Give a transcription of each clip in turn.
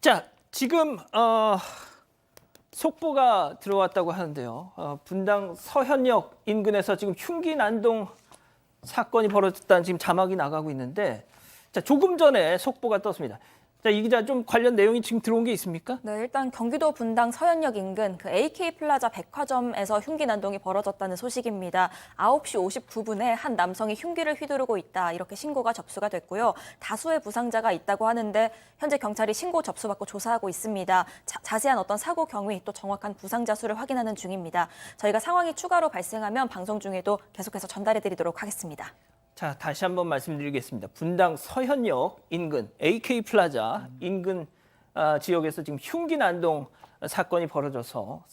자, 지금 속보가 들어왔다고 하는데요. 분당 서현역 인근에서 지금 흉기 난동 사건이 벌어졌다는 지금 자막이 나가고 있는데, 자, 조금 전에 속보가 떴습니다. 자, 이 기자 좀 관련 내용이 지금 들어온 게 있습니까? 네, 일단 경기도 분당 서현역 인근 그 AK 플라자 백화점에서 흉기 난동이 벌어졌다는 소식입니다. 9시 59분에 한 남성이 흉기를 휘두르고 있다 이렇게 신고가 접수가 됐고요. 다수의 부상자가 있다고 하는데 현재 경찰이 신고 접수받고 조사하고 있습니다. 자세한 어떤 사고 경위 또 정확한 부상자 수를 확인하는 중입니다. 저희가 상황이 추가로 발생하면 방송 중에도 계속해서 전달해드리도록 하겠습니다. 자, 다시 한번 말씀드리겠습니다. 분당 서현역 인근 AK 플라자 인근 지역에서 지금 흉기 난동 사건이 벌어져서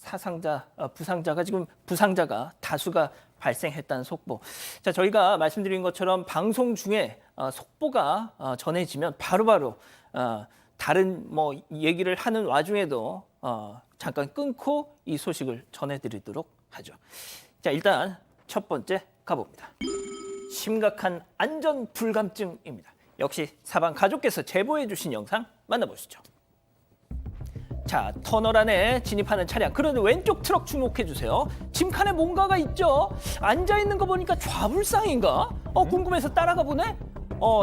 부상자가 다수가 발생했다는 속보. 자, 저희가 말씀드린 것처럼 방송 중에 속보가 전해지면 바로바로 다른 뭐 얘기를 하는 와중에도 잠깐 끊고 이 소식을 전해드리도록 하죠. 자, 일단 첫 번째 가봅니다. 심각한 안전 불감증입니다. 역시 사방 가족께서 제보해 주신 영상 만나보시죠. 자, 터널 안에 진입하는 차량. 그런데 왼쪽 트럭 주목해 주세요. 짐칸에 뭔가가 있죠. 앉아 있는 거 보니까 좌불상인가? 궁금해서 따라가 보네.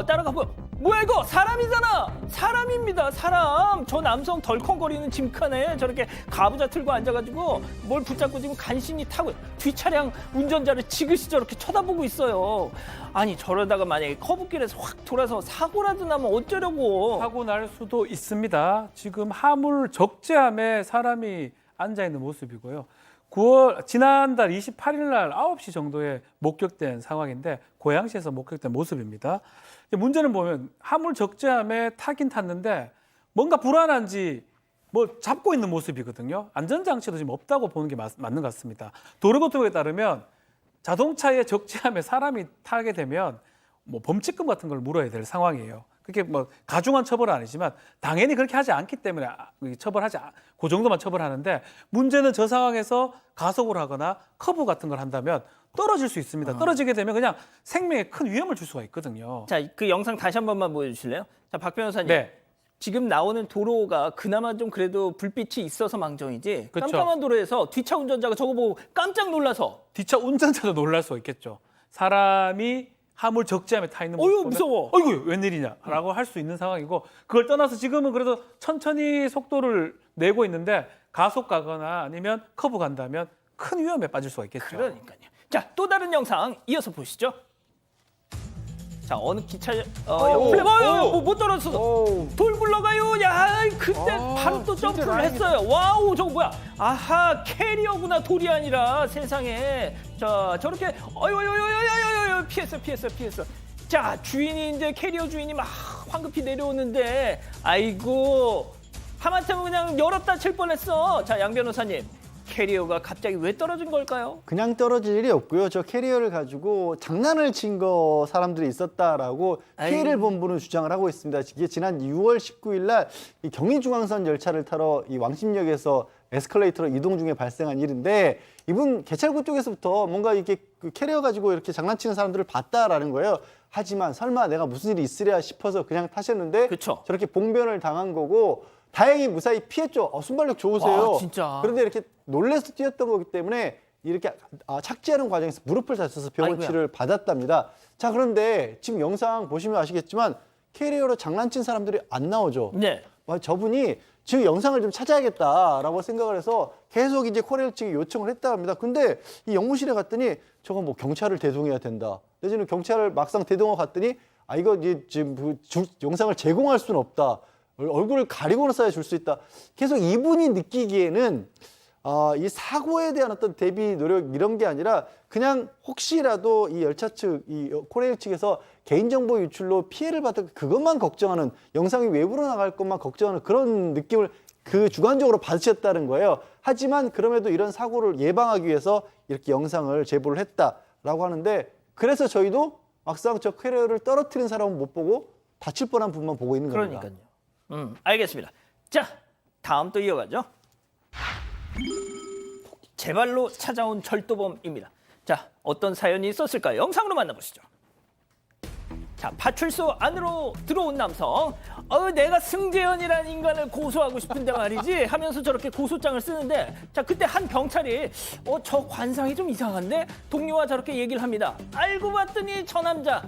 따라가 보. 뭐야 이거? 사람이잖아. 사람입니다. 사람. 저 남성 덜컹거리는 짐칸에 저렇게 가부좌 틀고 앉아가지고 뭘 붙잡고 지금 간신히 타고 뒷차량 운전자를 지그시 저렇게 쳐다보고 있어요. 아니 저러다가 만약에 커브길에서 확 돌아서 사고라도 나면 어쩌려고. 사고 날 수도 있습니다. 지금 화물 적재함에 사람이 앉아 있는 모습이고요. 지난달 28일 날 9시 정도에 목격된 상황인데 고양시에서 목격된 모습입니다. 문제는 보면 화물 적재함에 타긴 탔는데 뭔가 불안한지 뭐 잡고 있는 모습이거든요. 안전장치도 지금 없다고 보는 게 맞는 것 같습니다. 도로교통부에 따르면 자동차의 적재함에 사람이 타게 되면 뭐 범칙금 같은 걸 물어야 될 상황이에요. 그게 뭐 가중한 처벌은 아니지만 당연히 그렇게 하지 않기 때문에 그 정도만 처벌하는데 문제는 저 상황에서 가속을 하거나 커브 같은 걸 한다면 떨어질 수 있습니다. 떨어지게 되면 그냥 생명에 큰 위험을 줄 수가 있거든요. 자, 그 영상 다시 한 번만 보여주실래요? 자, 박 변호사님. 네. 지금 나오는 도로가 그나마 좀 그래도 불빛이 있어서 망정이지. 그쵸. 깜깜한 도로에서 뒷차 운전자가 저거 보고 깜짝 놀라서. 뒷차 운전자도 놀랄 수 있겠죠. 사람이 화물 적재함에 타 있는 모습 어휴, 보면 무서워. 어이구 웬일이냐라고 할 수 있는 상황이고 그걸 떠나서 지금은 그래도 천천히 속도를 내고 있는데 가속 가거나 아니면 커브 간다면 큰 위험에 빠질 수가 있겠죠. 그러니까요. 자, 또 다른 영상 이어서 보시죠. 자, 어느 기차 못 떨어졌어. 돌 굴러가요. 야, 그때 바로 또 점프를 다행이다. 했어요. 와우, 저거 뭐야? 아하, 캐리어구나, 돌이 아니라 세상에. 자, 저렇게 피했어. 자, 주인이 이제 캐리어 주인이 막 황급히 내려오는데 아이고, 하마터면 그냥 열었다 칠 뻔했어. 자, 양 변호사님. 캐리어가 갑자기 왜 떨어진 걸까요? 그냥 떨어질 일이 없고요. 저 캐리어를 가지고 장난을 친 거 사람들이 있었다라고 피해를 본 분은 주장을 하고 있습니다. 이게 지난 6월 19일 날 이 경인중앙선 열차를 타러 이 왕십역에서 에스컬레이터로 이동 중에 발생한 일인데 이분 개찰구 쪽에서부터 뭔가 이렇게 그 캐리어 가지고 이렇게 장난치는 사람들을 봤다라는 거예요. 하지만 설마 내가 무슨 일이 있으랴 싶어서 그냥 타셨는데 그쵸. 저렇게 봉변을 당한 거고 다행히 무사히 피했죠. 순발력 좋으세요. 아, 진짜. 그런데 이렇게 놀래서 뛰었던 거기 때문에 이렇게 착지하는 과정에서 무릎을 다쳐서 병원 아이고야. 치료를 받았답니다. 자, 그런데 지금 영상 보시면 아시겠지만 캐리어로 장난친 사람들이 안 나오죠. 네. 저분이 지금 영상을 좀 찾아야겠다라고 생각을 해서 계속 이제 코레일 측에 요청을 했다고 합니다. 근데 이 영무실에 갔더니 저거 뭐 경찰을 대동해야 된다. 내지는 경찰을 막상 대동하고 갔더니 이거 이제 지금 영상을 제공할 수는 없다. 얼굴을 가리고는 써야 줄 수 있다. 계속 이분이 느끼기에는 이 사고에 대한 어떤 대비 노력 이런 게 아니라 그냥 혹시라도 이 열차 측, 이 코레일 측에서 개인정보 유출로 피해를 받을 그것만 걱정하는 영상이 외부로 나갈 것만 걱정하는 그런 느낌을 그 주관적으로 받으셨다는 거예요. 하지만 그럼에도 이런 사고를 예방하기 위해서 이렇게 영상을 제보를 했다라고 하는데 그래서 저희도 막상 저 캐리어를 떨어뜨린 사람은 못 보고 다칠 뻔한 분만 보고 있는 겁니다. 그러니까요. 알겠습니다. 자, 다음 또 이어가죠. 제 발로 찾아온 절도범입니다. 자, 어떤 사연이 있었을까요? 영상으로 만나보시죠. 자, 파출소 안으로 들어온 남성. 내가 승재현이라는 인간을 고소하고 싶은데 말이지 하면서 저렇게 고소장을 쓰는데 자, 그때 한 경찰이 저 관상이 좀 이상한데 동료와 저렇게 얘기를 합니다. 알고 봤더니 저 남자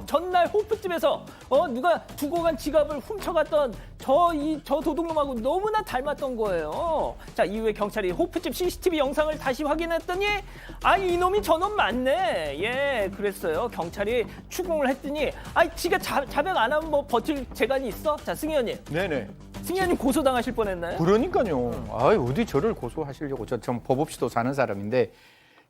전날 호프집에서 누가 두고 간 지갑을 훔쳐갔던 저 도둑놈하고 너무나 닮았던 거예요. 자, 이후에 경찰이 호프집 CCTV 영상을 다시 확인했더니 이놈이 저놈 맞네. 예, 그랬어요. 경찰이 추궁을 했더니 지가 자백 안 하면 뭐 버틸 재간이 있어? 자, 승희원님. 네네. 승희원님 고소당하실 뻔했나요? 그러니까요. 어디 저를 고소하시려고. 전 법 없이도 사는 사람인데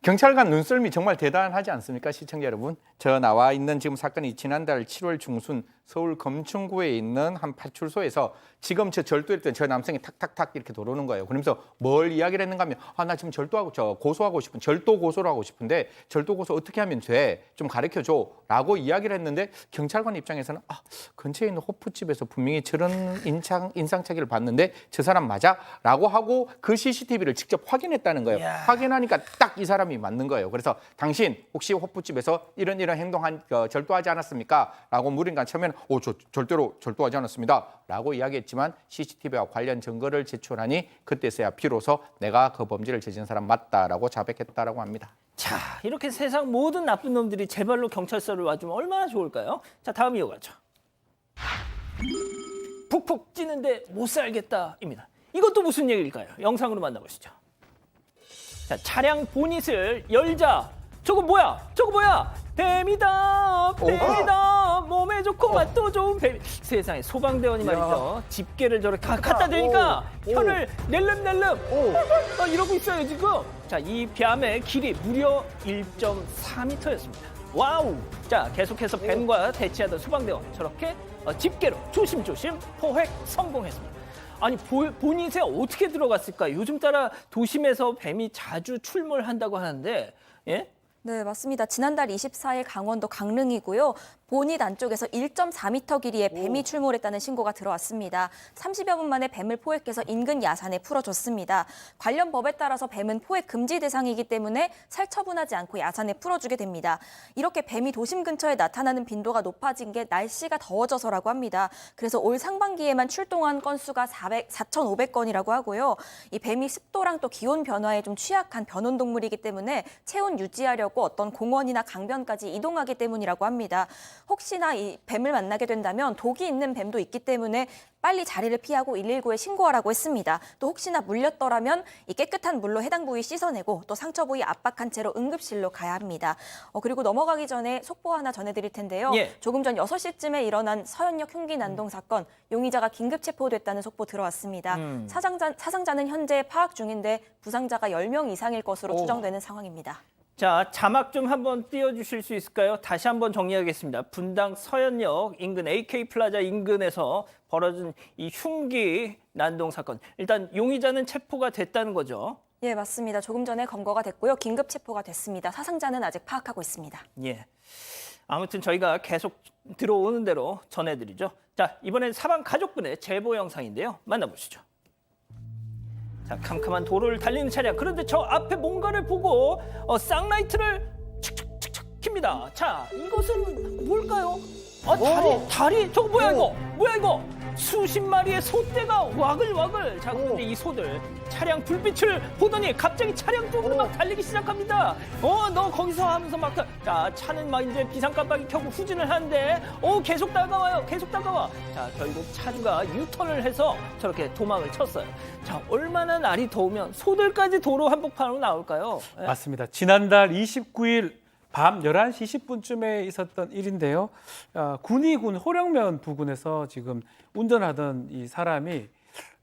경찰관 눈썰미 정말 대단하지 않습니까, 시청자 여러분? 저 나와 있는 지금 사건이 지난달 7월 중순 서울 검춘구에 있는 한 파출소에서 지금 저 절도했던 저 남성이 탁탁탁 이렇게 들어오는 거예요. 그러면서 뭘 이야기를 했는가 하면 나 지금 고소하고 싶은 절도 고소를 하고 싶은데 절도 고소 어떻게 하면 돼? 좀 가르쳐줘라고 이야기를 했는데 경찰관 입장에서는 근처에 있는 호프집에서 분명히 저런 인상착의를 봤는데 저 사람 맞아?라고 하고 그 CCTV를 직접 확인했다는 거예요. 이야. 확인하니까 딱 이 사람이 맞는 거예요. 그래서 당신 혹시 호프집에서 이런 행동한 절도하지 않았습니까? 라고 물으니까 처음에는 저 절대로 절도하지 않았습니다. 라고 이야기했지만 CCTV와 관련 증거를 제출하니 그때서야 비로소 내가 그 범죄를 저지른 사람 맞다라고 자백했다라고 합니다. 자, 이렇게 세상 모든 나쁜 놈들이 제발로 경찰서를 와주면 얼마나 좋을까요? 자, 다음 이어가죠. 푹푹 찌는데 못 살겠다입니다. 이것도 무슨 얘기일까요? 영상으로 만나보시죠. 자, 차량 보닛을 열자. 저거 뭐야? 뱀이다. 몸에 좋고 맛도 좋은 뱀. 세상에 소방대원이 말이죠. 집게를 저렇게 갖다 대니까 혀를 낼름낼름 이러고 있어요 지금. 자, 이 뱀의 길이 무려 1.4m였습니다. 와우. 자, 계속해서 뱀과 대치하던 소방대원 저렇게 집게로 조심조심 포획 성공했습니다. 아니, 보닛에 어떻게 들어갔을까? 요즘 따라 도심에서 뱀이 자주 출몰한다고 하는데, 예? 네, 맞습니다. 지난달 24일 강원도 강릉이고요. 보닛 안쪽에서 1.4m 길이의 뱀이 출몰했다는 신고가 들어왔습니다. 30여 분 만에 뱀을 포획해서 인근 야산에 풀어줬습니다. 관련 법에 따라서 뱀은 포획 금지 대상이기 때문에 살처분하지 않고 야산에 풀어주게 됩니다. 이렇게 뱀이 도심 근처에 나타나는 빈도가 높아진 게 날씨가 더워져서라고 합니다. 그래서 올 상반기에만 출동한 건수가 4,500건이라고 하고요. 이 뱀이 습도랑 또 기온 변화에 좀 취약한 변온동물이기 때문에 체온 유지하려고 어떤 공원이나 강변까지 이동하기 때문이라고 합니다. 혹시나 이 뱀을 만나게 된다면 독이 있는 뱀도 있기 때문에 빨리 자리를 피하고 119에 신고하라고 했습니다. 또 혹시나 물렸더라면 이 깨끗한 물로 해당 부위 씻어내고 또 상처 부위 압박한 채로 응급실로 가야 합니다. 그리고 넘어가기 전에 속보 하나 전해드릴 텐데요. 예. 조금 전 6시쯤에 일어난 서현역 흉기 난동 사건, 용의자가 긴급 체포됐다는 속보 들어왔습니다. 사상자는 현재 파악 중인데 부상자가 10명 이상일 것으로 추정되는 상황입니다. 자, 자막 좀 한번 띄워주실 수 있을까요? 다시 한번 정리하겠습니다. 분당 서현역 인근 AK 플라자 인근에서 벌어진 이 흉기 난동 사건. 일단 용의자는 체포가 됐다는 거죠. 예, 맞습니다. 조금 전에 검거가 됐고요. 긴급 체포가 됐습니다. 사상자는 아직 파악하고 있습니다. 예. 아무튼 저희가 계속 들어오는 대로 전해드리죠. 자, 이번엔 사망 가족분의 제보 영상인데요. 만나보시죠. 자, 캄캄한 도로를 달리는 차량. 그런데 저 앞에 뭔가를 보고 쌍라이트를 칙칙칙칙 킵니다. 자, 이것은 뭘까요? 다리 저거 뭐야 이거? 수십 마리의 소떼가 와글와글. 자, 그런데 이 소들 차량 불빛을 보더니 갑자기 차량 쪽으로 막 달리기 시작합니다. 너 거기서 하면서 막, 자, 차는 막 이제 비상깜빡이 켜고 후진을 하는데, 계속 다가와. 자, 결국 차주가 유턴을 해서 저렇게 도망을 쳤어요. 자, 얼마나 날이 더우면 소들까지 도로 한복판으로 나올까요? 예. 맞습니다. 지난달 29일 밤 11시 20분쯤에 있었던 일인데요. 군위군 호령면 부근에서 지금 운전하던 이 사람이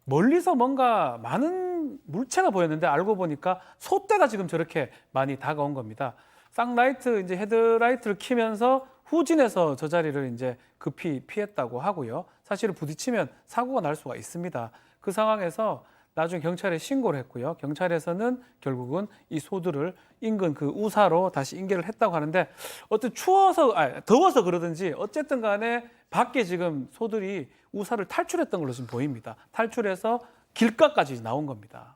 멀리서 뭔가 많은 물체가 보였는데 알고 보니까 소떼가 지금 저렇게 많이 다가온 겁니다. 쌍라이트 이제 헤드라이트를 켜면서 후진해서 저 자리를 이제 급히 피했다고 하고요. 사실은 부딪히면 사고가 날 수가 있습니다. 그 상황에서 나중에 경찰에 신고를 했고요. 경찰에서는 결국은 이 소들을 인근 그 우사로 다시 인계를 했다고 하는데 더워서 그러든지 어쨌든 간에 밖에 지금 소들이 우사를 탈출했던 걸로 지금 보입니다. 탈출해서 길가까지 나온 겁니다.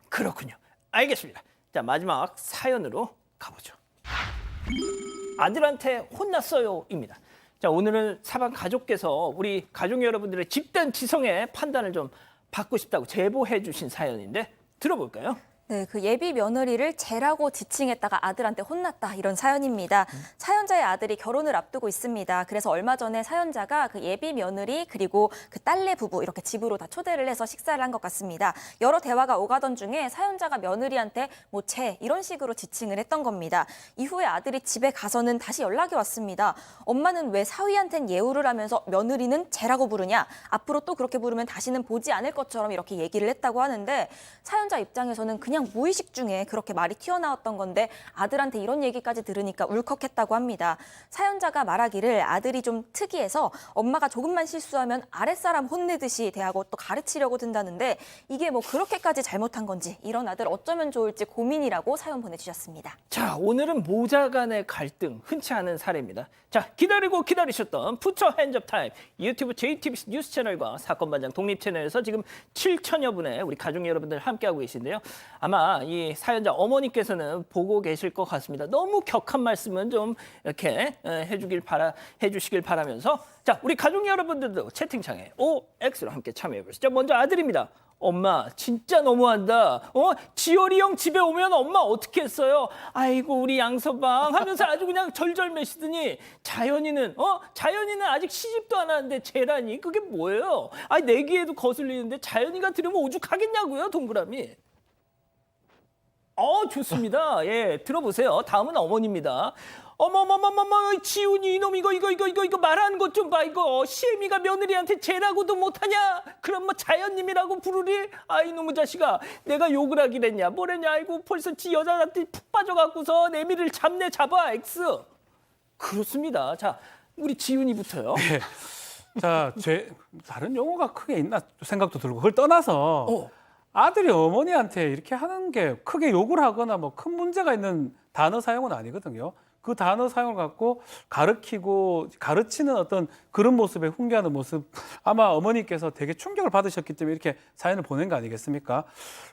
그렇군요. 알겠습니다. 자, 마지막 사연으로 가보죠. 아들한테 혼났어요입니다. 자, 오늘은 사방 가족께서 우리 가족 여러분들의 집단 지성의 판단을 좀 받고 싶다고 제보해 주신 사연인데 들어볼까요? 네, 그 예비 며느리를 쟤라고 지칭했다가 아들한테 혼났다 이런 사연입니다. 사연자의 아들이 결혼을 앞두고 있습니다. 그래서 얼마 전에 사연자가 그 예비 며느리 그리고 그 딸내 부부 이렇게 집으로 다 초대를 해서 식사를 한 것 같습니다. 여러 대화가 오가던 중에 사연자가 며느리한테 뭐 쟤 이런 식으로 지칭을 했던 겁니다. 이후에 아들이 집에 가서는 다시 연락이 왔습니다. 엄마는 왜 사위한텐 예우를 하면서 며느리는 쟤라고 부르냐? 앞으로 또 그렇게 부르면 다시는 보지 않을 것처럼 이렇게 얘기를 했다고 하는데 사연자 입장에서는 그냥 무의식 중에 그렇게 말이 튀어나왔던 건데 아들한테 이런 얘기까지 들으니까 울컥했다고 합니다. 사연자가 말하기를 아들이 좀 특이해서 엄마가 조금만 실수하면 아랫사람 혼내듯이 대하고 또 가르치려고 든다는데 이게 뭐 그렇게까지 잘못한 건지 이런 아들 어쩌면 좋을지 고민이라고 사연 보내주셨습니다. 자, 오늘은 모자 간의 갈등 흔치 않은 사례입니다. 자, 기다리고 기다리셨던 푸처 핸즈업 타임 유튜브 JTBC 뉴스 채널과 사건 반장 독립 채널에서 지금 7천여 분의 우리 가족 여러분들 함께하고 계신데요. 아마 이 사연자 어머니께서는 보고 계실 것 같습니다. 너무 격한 말씀은 좀 이렇게 해주시길 바라면서 자, 우리 가족 여러분들도 채팅창에 OX로 함께 참여해 보시죠. 먼저 아들입니다. 엄마 진짜 너무한다. 지열이 형 집에 오면 엄마 어떻게 했어요? 아이고 우리 양서방 하면서 아주 그냥 절절매시더니 자연이는 아직 시집도 안 하는데 쟤라니 그게 뭐예요? 아니 내 귀에도 거슬리는데 자연이가 들으면 오죽하겠냐고요 동그라미. 좋습니다. 예, 들어보세요. 다음은 어머니입니다. 어머머머머머 지훈이 이놈 이거 말하는 것 좀 봐 이거 시애미가 며느리한테 쟤라고도 못하냐 그럼 뭐 자연님이라고 부르리 아이 놈의 자식아 내가 욕을 하긴 했냐 뭐랬냐 아이고 벌써 지 여자한테 푹 빠져갖고서 내미를 잡아 X 그렇습니다. 자 우리 지훈이부터요. 네. 자, 다른 용어가 크게 있나 생각도 들고 그걸 떠나서 아들이 어머니한테 이렇게 하는 게 크게 욕을 하거나 뭐 큰 문제가 있는 단어 사용은 아니거든요. 그 단어 사용을 갖고 가르치는 어떤 그런 모습에 훈계하는 모습 아마 어머니께서 되게 충격을 받으셨기 때문에 이렇게 사연을 보낸 거 아니겠습니까?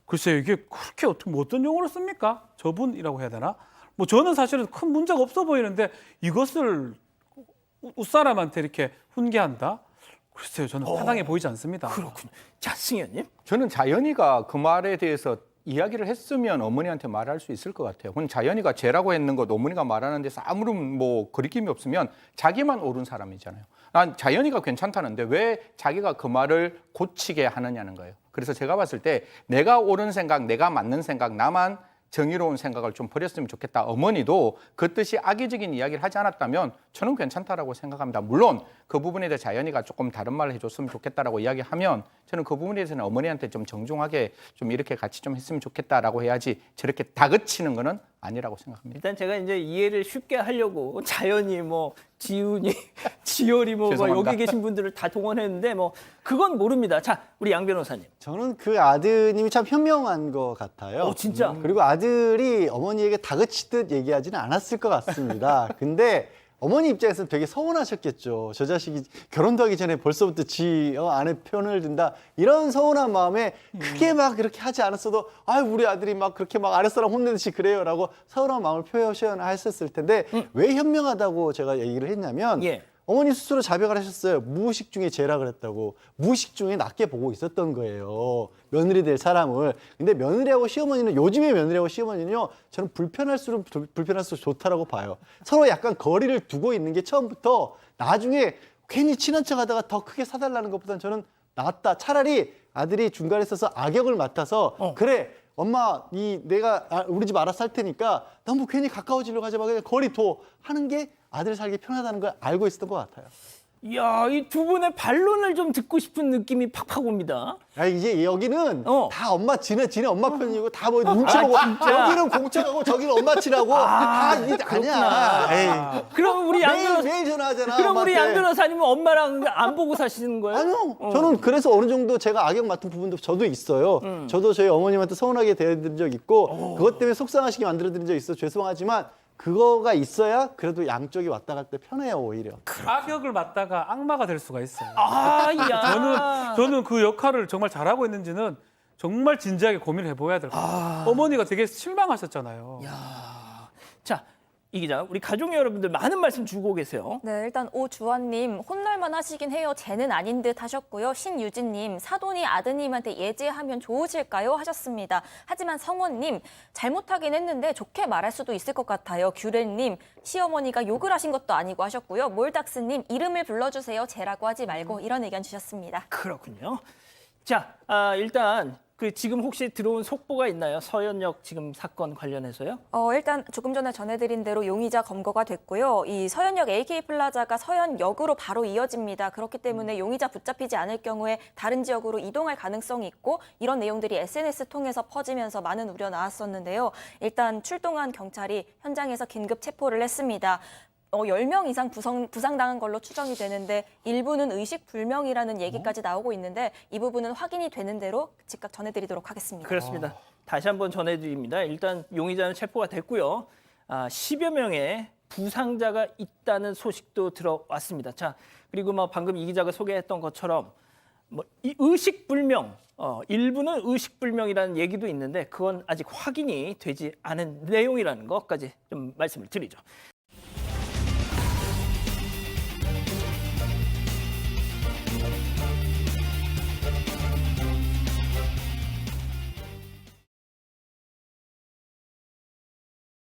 글쎄요, 이게 그렇게 어떻게 어떤 용어를 씁니까? 저분이라고 해야 되나? 뭐 저는 사실은 큰 문제가 없어 보이는데 이것을 웃사람한테 이렇게 훈계한다? 글쎄요, 저는 타당해 보이지 않습니다. 그렇군요. 자 승현님. 저는 자연이가 그 말에 대해서 이야기를 했으면 어머니한테 말할 수 있을 것 같아요. 그건 자연이가 쟤라고 했는 것 어머니가 말하는 데서 아무런 뭐 거리낌이 없으면 자기만 옳은 사람이잖아요. 난 자연이가 괜찮다는데 왜 자기가 그 말을 고치게 하느냐는 거예요. 그래서 제가 봤을 때 내가 옳은 생각, 내가 맞는 생각, 나만 정의로운 생각을 좀 버렸으면 좋겠다. 어머니도 그 뜻이 악의적인 이야기를 하지 않았다면 저는 괜찮다라고 생각합니다. 물론 그 부분에 대해 자연이가 조금 다른 말을 해줬으면 좋겠다라고 이야기하면 저는 그 부분에 대해서는 어머니한테 좀 정중하게 좀 이렇게 같이 좀 했으면 좋겠다라고 해야지 저렇게 다그치는 거는 아니라고 생각합니다. 일단 제가 이제 이해를 쉽게 하려고 자연이 뭐 지훈이 지열이 뭐 죄송합니다. 여기 계신 분들을 다 동원했는데 뭐 그건 모릅니다. 자 우리 양 변호사님. 저는 그 아드님이 참 현명한 것 같아요. 진짜. 그리고 아들이 어머니에게 다그치듯 얘기하지는 않았을 것 같습니다. 근데 어머니 입장에서는 되게 서운하셨겠죠. 저 자식이 결혼도 하기 전에 벌써부터 지 아내 편을 든다. 이런 서운한 마음에 크게 막 그렇게 하지 않았어도 우리 아들이 막 그렇게 막 아랫사람 혼내듯이 그래요 라고 서운한 마음을 표현하셨을 텐데 왜 현명하다고 제가 얘기를 했냐면 예. 어머니 스스로 자백을 하셨어요. 무의식 중에 죄라 그랬다고. 무의식 중에 낮게 보고 있었던 거예요. 며느리 될 사람을. 근데 며느리하고 시어머니는 요즘의 며느리하고 시어머니는요. 저는 불편할수록 좋다라고 봐요. 서로 약간 거리를 두고 있는 게 처음부터 나중에 괜히 친한 척하다가 더 크게 사달라는 것보다는 저는 낫다. 차라리 아들이 중간에 서서 악역을 맡아서 그래. 엄마, 내가 우리 집 알아서 살 테니까 너무 괜히 가까워지려고 하지 마. 그냥 거리 둬. 하는 게 아들 살기 편하다는 걸 알고 있었던 것 같아요. 이야, 이 두 분의 반론을 좀 듣고 싶은 느낌이 팍팍 옵니다. 이제 여기는 다 지네 엄마 편이고 다 뭐 눈치 보고 진짜? 여기는 공책하고 저기는 엄마 치라고 다 이게 아니야. 그럼 우리 양 변호사, 매일 전화하잖아. 그럼 우리 양 엄마한테. 변호사님은 엄마랑 안 보고 사시는 거예요? 아니요. 저는 그래서 어느 정도 제가 악역 맡은 부분도 저도 있어요. 저도 저희 어머님한테 서운하게 대해드린 적 있고 그것 때문에 속상하시게 만들어드린 적 있어. 죄송하지만 그거가 있어야 그래도 양쪽이 왔다 갈 때 편해요, 오히려. 악역을 맡다가 악마가 될 수가 있어요. 야. 저는 그 역할을 정말 잘하고 있는지는 정말 진지하게 고민을 해봐야 될 것 같아요. 어머니가 되게 실망하셨잖아요. 자, 이 기자, 우리 가족 여러분들 많은 말씀 주고 계세요. 네, 일단 오주환님 혼날만 하시긴 해요. 쟤는 아닌 듯 하셨고요. 신유진님 사돈이 아드님한테 예제하면 좋으실까요? 하셨습니다. 하지만 성원님 잘못하긴 했는데 좋게 말할 수도 있을 것 같아요. 규래님 시어머니가 욕을 하신 것도 아니고 하셨고요. 몰닥스님 이름을 불러주세요. 쟤라고 하지 말고 이런 의견 주셨습니다. 그렇군요. 자, 일단 그 지금 혹시 들어온 속보가 있나요? 서현역 지금 사건 관련해서요? 일단 조금 전에 전해드린 대로 용의자 검거가 됐고요. 이 서현역 AK플라자가 서현역으로 바로 이어집니다. 그렇기 때문에 용의자 붙잡히지 않을 경우에 다른 지역으로 이동할 가능성이 있고 이런 내용들이 SNS 통해서 퍼지면서 많은 우려 나왔었는데요. 일단 출동한 경찰이 현장에서 긴급 체포를 했습니다. 10명 이상 부상당한 걸로 추정이 되는데 일부는 의식불명이라는 얘기까지 나오고 있는데 이 부분은 확인이 되는 대로 즉각 전해드리도록 하겠습니다. 그렇습니다. 다시 한번 전해드립니다. 일단 용의자는 체포가 됐고요. 10여 명의 부상자가 있다는 소식도 들어왔습니다. 자, 그리고 뭐 방금 이 기자가 소개했던 것처럼 뭐 이 의식불명, 일부는 의식불명이라는 얘기도 있는데 그건 아직 확인이 되지 않은 내용이라는 것까지 좀 말씀을 드리죠.